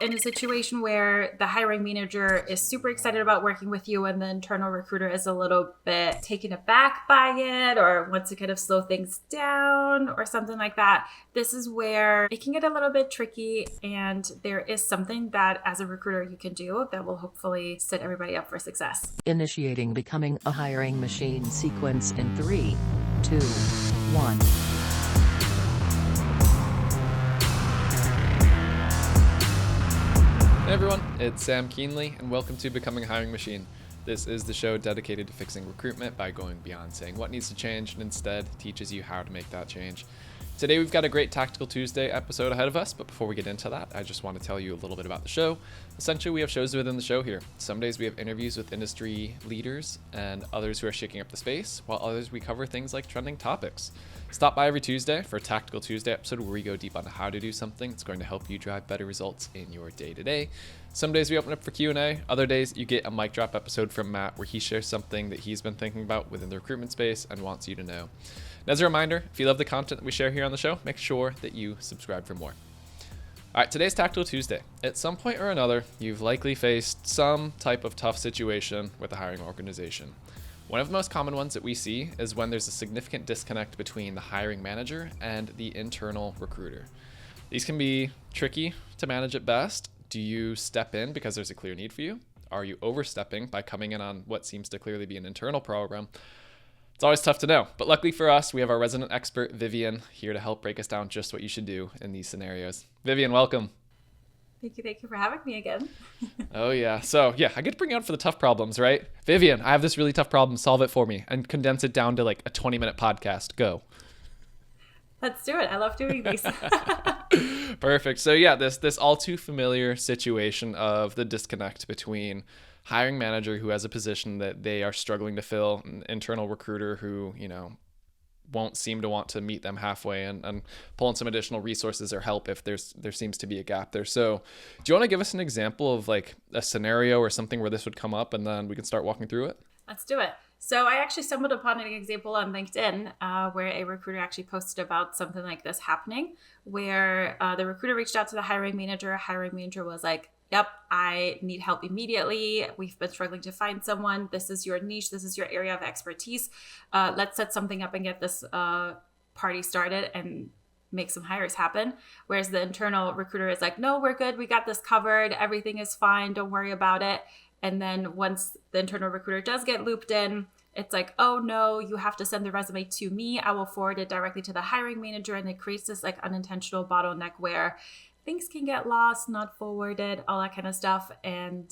In a situation where the hiring manager is super excited about working with you and the internal recruiter is a little bit taken aback by it or wants to kind of slow things down or something like that, this is where it can get a little bit tricky, and there is something that as a recruiter you can do that will hopefully set everybody up for success. Initiating becoming a hiring machine sequence in 3, 2, 1. Hey everyone, it's Sam Keenly, and welcome to Becoming a Hiring Machine. This is the show dedicated to fixing recruitment by going beyond saying what needs to change and instead teaches you how to make that change. Today we've got a great Tactical Tuesday episode ahead of us, but before we get into that, I just want to tell you a little bit about the show. Essentially, we have shows within the show here. Some days we have interviews with industry leaders and others who are shaking up the space, while others we cover things like trending topics. Stop by every Tuesday for a Tactical Tuesday episode where we go deep on how to do something that's going to help you drive better results in your day-to-day. Some days we open up for Q&A. Other days you get a mic drop episode from Matt where he shares something that he's been thinking about within the recruitment space and wants you to know. And as a reminder, if you love the content that we share here on the show, make sure that you subscribe for more. All right, today's Tactical Tuesday. At some point or another, you've likely faced some type of tough situation with a hiring organization. One of the most common ones that we see is when there's a significant disconnect between the hiring manager and the internal recruiter. These can be tricky to manage at best. Do you step in because there's a clear need for you? Are you overstepping by coming in on what seems to clearly be an internal program? It's always tough to know, but luckily for us, we have our resident expert, Vivien, here to help break us down just what you should do in these scenarios. Vivien, welcome. Thank you for having me again. Oh yeah, so yeah, I get to bring you out for the tough problems, right? Vivien, I have this really tough problem, solve it for me, and condense it down to like a 20-minute podcast, go. Let's do it. I love doing these. Perfect. So yeah, this all too familiar situation of the disconnect between hiring manager who has a position that they are struggling to fill, an internal recruiter who, won't seem to want to meet them halfway and pull in some additional resources or help if there seems to be a gap there. So do you want to give us an example of like a scenario or something where this would come up and then we can start walking through it? Let's do it. So I actually stumbled upon an example on LinkedIn where a recruiter actually posted about something like this happening, where the recruiter reached out to the hiring manager. Hiring manager was like, yep, I need help immediately. We've been struggling to find someone. This is your niche. This is your area of expertise. Let's set something up and get this party started and make some hires happen. Whereas the internal recruiter is like, no, we're good. We got this covered. Everything is fine. Don't worry about it. And then once the internal recruiter does get looped in, it's like, oh no, you have to send the resume to me. I will forward it directly to the hiring manager. And it creates this like unintentional bottleneck where things can get lost, not forwarded, all that kind of stuff. And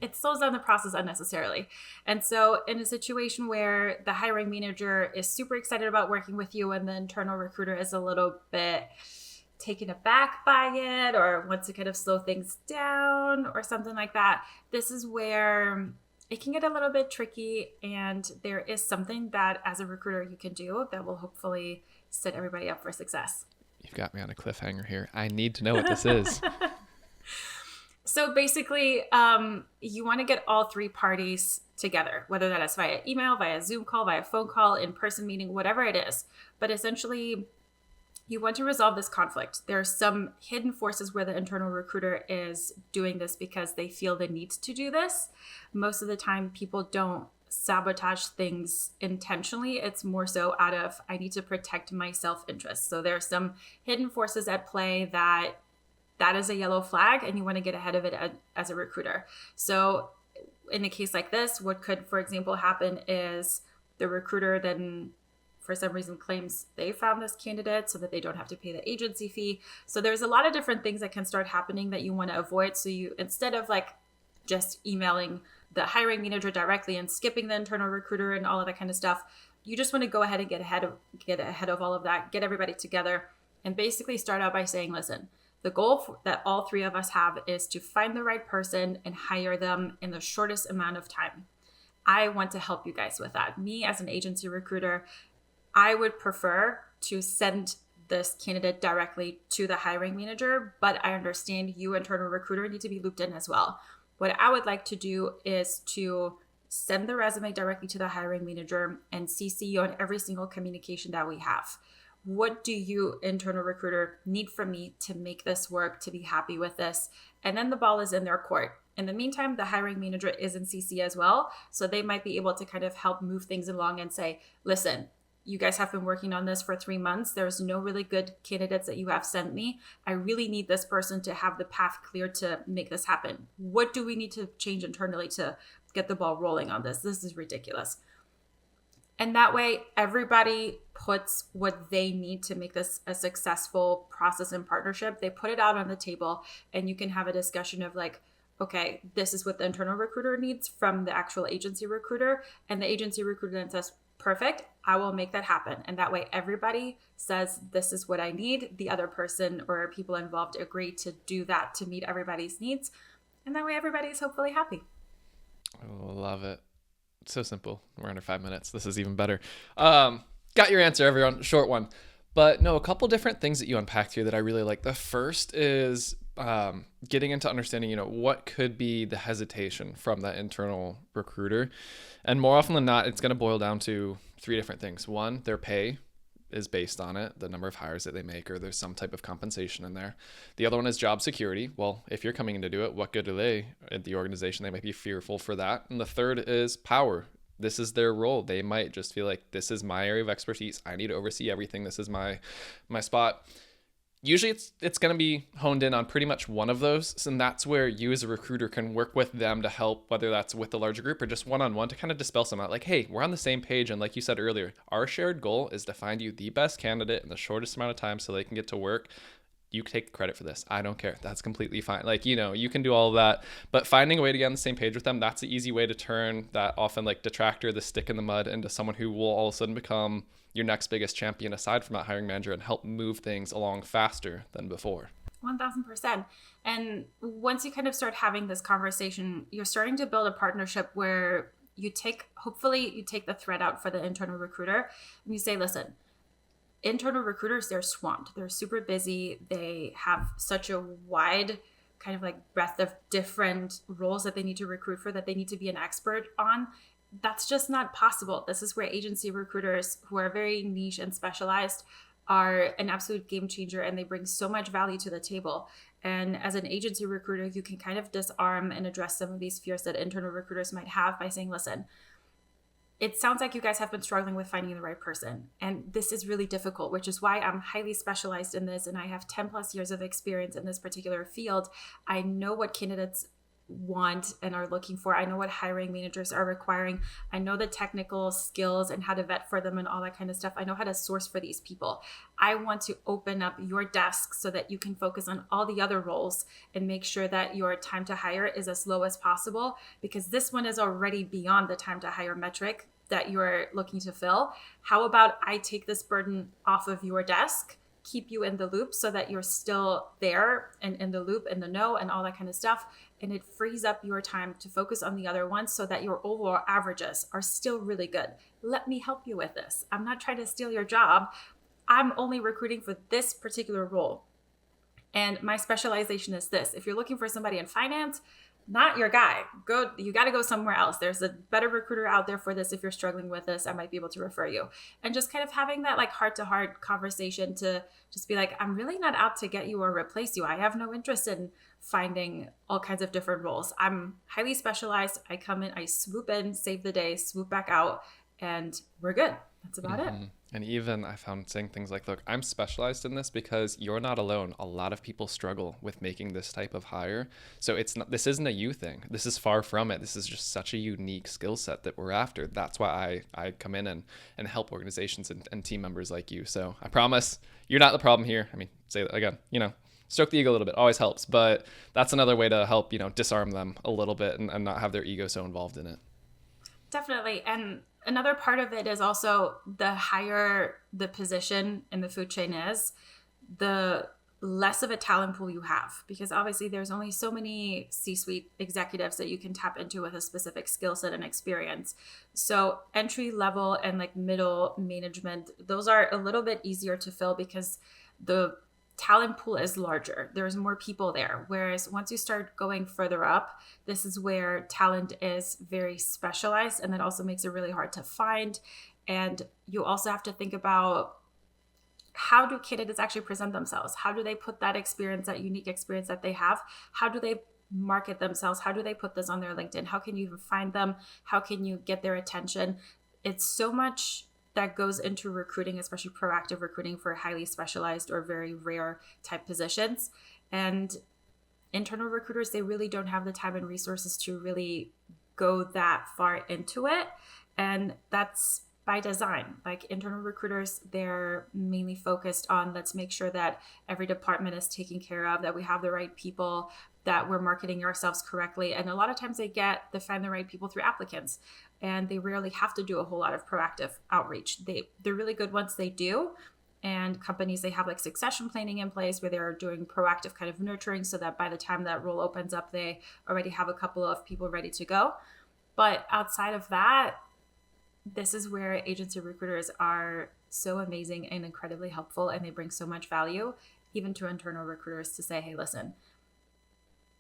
it slows down the process unnecessarily. And so in a situation where the hiring manager is super excited about working with you and the internal recruiter is a little bit taken aback by it or wants to kind of slow things down or something like that, this is where it can get a little bit tricky, and there is something that as a recruiter you can do that will hopefully set everybody up for success. You've got me on a cliffhanger here. I need to know what this is. So basically, you want to get all three parties together, whether that is via email, via Zoom call, via phone call, in-person meeting, whatever it is. But essentially, you want to resolve this conflict. There are some hidden forces where the internal recruiter is doing this because they feel the need to do this. Most of the time, people don't sabotage things intentionally. It's more so out of, I need to protect my self-interest. So there are some hidden forces at play that is a yellow flag, and you want to get ahead of it as a recruiter. So in a case like this, what could, for example, happen is the recruiter then for some reason claims they found this candidate so that they don't have to pay the agency fee. So there's a lot of different things that can start happening that you want to avoid. So you, instead of like just emailing the hiring manager directly and skipping the internal recruiter and all of that kind of stuff, you just want to go ahead and get ahead of all of that, get everybody together, and basically start out by saying, listen, the goal that all three of us have is to find the right person and hire them in the shortest amount of time. I want to help you guys with that. Me as an agency recruiter, I would prefer to send this candidate directly to the hiring manager, but I understand you, internal recruiter, need to be looped in as well. What I would like to do is to send the resume directly to the hiring manager and CC you on every single communication that we have. What do you, internal recruiter, need from me to make this work, to be happy with this? and then the ball is in their court. In the meantime, the hiring manager is in CC as well. So they might be able to kind of help move things along and say, listen, you guys have been working on this for 3 months. There's no really good candidates that you have sent me. I really need this person to have the path clear to make this happen. What do we need to change internally to get the ball rolling on this? This is ridiculous. And that way, everybody puts what they need to make this a successful process and partnership. They put it out on the table, and you can have a discussion of like, okay, this is what the internal recruiter needs from the actual agency recruiter. And the agency recruiter then says, perfect, I will make that happen. And that way everybody says, this is what I need. The other person or people involved agree to do that to meet everybody's needs. And that way everybody's hopefully happy. Oh, love it. So simple. We're under 5 minutes. This is even better. Got your answer, everyone. Short one. But no, a couple different things that you unpacked here that I really like. The first is getting into understanding, what could be the hesitation from that internal recruiter. And more often than not, it's going to boil down to 3 different things. One, their pay is based on it, the number of hires that they make, or there's some type of compensation in there. The other one is job security. Well, if you're coming in to do it, what good are they at the organization? They might be fearful for that. And the third is power. This is their role. They might just feel like, this is my area of expertise. I need to oversee everything. This is my spot. Usually it's going to be honed in on pretty much one of those. And that's where you as a recruiter can work with them to help, whether that's with the larger group or just one-on-one, to kind of dispel some out. Like, hey, we're on the same page. And like you said earlier, our shared goal is to find you the best candidate in the shortest amount of time so they can get to work. You take credit for this. I don't care. That's completely fine. Like, you can do all of that, but finding a way to get on the same page with them, that's the easy way to turn that often like detractor, the stick in the mud, into someone who will all of a sudden become your next biggest champion aside from that hiring manager and help move things along faster than before. 1000%. And once you kind of start having this conversation, you're starting to build a partnership where hopefully you take the thread out for the internal recruiter and you say, listen, internal recruiters, they're swamped. They're super busy. They have such a wide kind of like breadth of different roles that they need to recruit for, that they need to be an expert on. That's just not possible. This is where agency recruiters, who are very niche and specialized, are an absolute game changer, and they bring so much value to the table. And as an agency recruiter, you can kind of disarm and address some of these fears that internal recruiters might have by saying, listen, it sounds like you guys have been struggling with finding the right person. And this is really difficult, which is why I'm highly specialized in this. And I have 10 plus years of experience in this particular field. I know what candidates want and are looking for. I know what hiring managers are requiring. I know the technical skills and how to vet for them and all that kind of stuff. I know how to source for these people. I want to open up your desk so that you can focus on all the other roles and make sure that your time to hire is as low as possible, because this one is already beyond the time to hire metric that you're looking to fill. How about I take this burden off of your desk, keep you in the loop so that you're still there and in the loop and the know and all that kind of stuff. And it frees up your time to focus on the other ones so that your overall averages are still really good. Let me help you with this. I'm not trying to steal your job. I'm only recruiting for this particular role. And my specialization is this. If you're looking for somebody in finance, not your guy. You got to go somewhere else. There's a better recruiter out there for this. If you're struggling with this, I might be able to refer you. And just kind of having that like heart-to-heart conversation to just be like, I'm really not out to get you or replace you. I have no interest in finding all kinds of different roles. I'm highly specialized. I come in, I swoop in, save the day, swoop back out, and we're good. That's about it. And even I found saying things like, look, I'm specialized in this because you're not alone. A lot of people struggle with making this type of hire. So this isn't a you thing. This is far from it. This is just such a unique skill set that we're after. That's why I come in and help organizations and team members like you. So I promise you're not the problem here. I mean, say that again, stroke the ego a little bit always helps, but that's another way to help, disarm them a little bit and not have their ego so involved in it. Definitely. And another part of it is also the higher the position in the food chain is, the less of a talent pool you have, because obviously there's only so many C-suite executives that you can tap into with a specific skill set and experience. So entry level and like middle management, those are a little bit easier to fill because the talent pool is larger. There's more people there. Whereas once you start going further up, this is where talent is very specialized, and that also makes it really hard to find. And you also have to think about how do candidates actually present themselves? How do they put that experience, that unique experience that they have? How do they market themselves? How do they put this on their LinkedIn? How can you even find them? How can you get their attention? It's so much that goes into recruiting, especially proactive recruiting for highly specialized or very rare type positions. And internal recruiters, they really don't have the time and resources to really go that far into it. And that's by design. Like internal recruiters, they're mainly focused on, let's make sure that every department is taken care of, that we have the right people, that we're marketing ourselves correctly. And a lot of times they find the right people through applicants, and they rarely have to do a whole lot of proactive outreach. They're really good once they do. And companies, they have like succession planning in place where they're doing proactive kind of nurturing so that by the time that role opens up, they already have a couple of people ready to go. But outside of that, this is where agency recruiters are so amazing and incredibly helpful, and they bring so much value, even to internal recruiters, to say, hey, listen,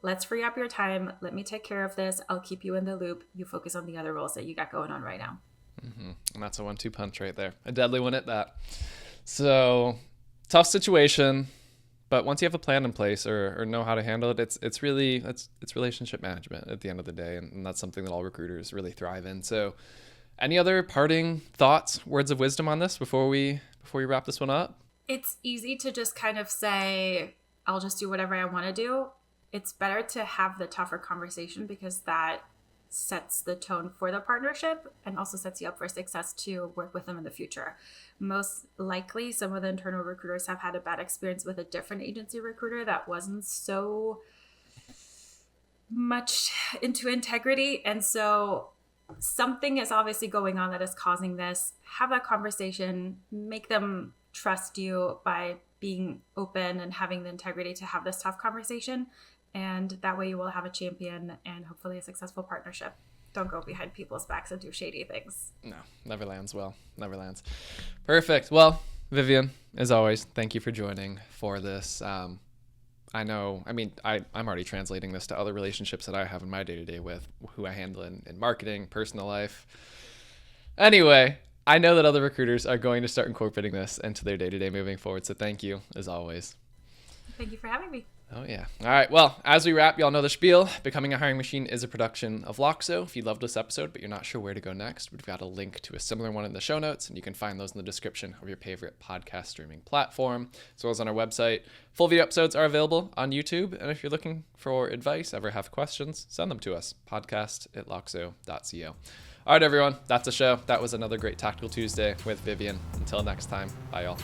let's free up your time. Let me take care of this. I'll keep you in the loop. You focus on the other roles that you got going on right now. Mm-hmm. And that's a 1-2 punch right there. A deadly one at that. So tough situation, but once you have a plan in place or know how to handle it, it's relationship management at the end of the day. And that's something that all recruiters really thrive in. So any other parting thoughts, words of wisdom on this before we wrap this one up? It's easy to just kind of say, I'll just do whatever I want to do. It's better to have the tougher conversation, because that sets the tone for the partnership and also sets you up for success to work with them in the future. Most likely, some of the internal recruiters have had a bad experience with a different agency recruiter that wasn't so much into integrity. And so something is obviously going on that is causing this. Have that conversation, make them trust you by being open and having the integrity to have this tough conversation. And that way you will have a champion and hopefully a successful partnership. Don't go behind people's backs and do shady things. No, never lands well. Never lands. Perfect. Well, Vivien, as always, thank you for joining for this. I'm already translating this to other relationships that I have in my day-to-day with who I handle in marketing, personal life. Anyway, I know that other recruiters are going to start incorporating this into their day-to-day moving forward. So thank you, as always. Thank you for having me. Oh, yeah. All right. Well, as we wrap, y'all know the spiel. Becoming a Hiring Machine is a production of Loxo. If you loved this episode, but you're not sure where to go next, we've got a link to a similar one in the show notes, and you can find those in the description of your favorite podcast streaming platform, as well as on our website. Full video episodes are available on YouTube, and if you're looking for advice, ever have questions, send them to us, podcast@loxo.co. All right, everyone. That's the show. That was another great Tactical Tuesday with Vivien. Until next time, bye, y'all.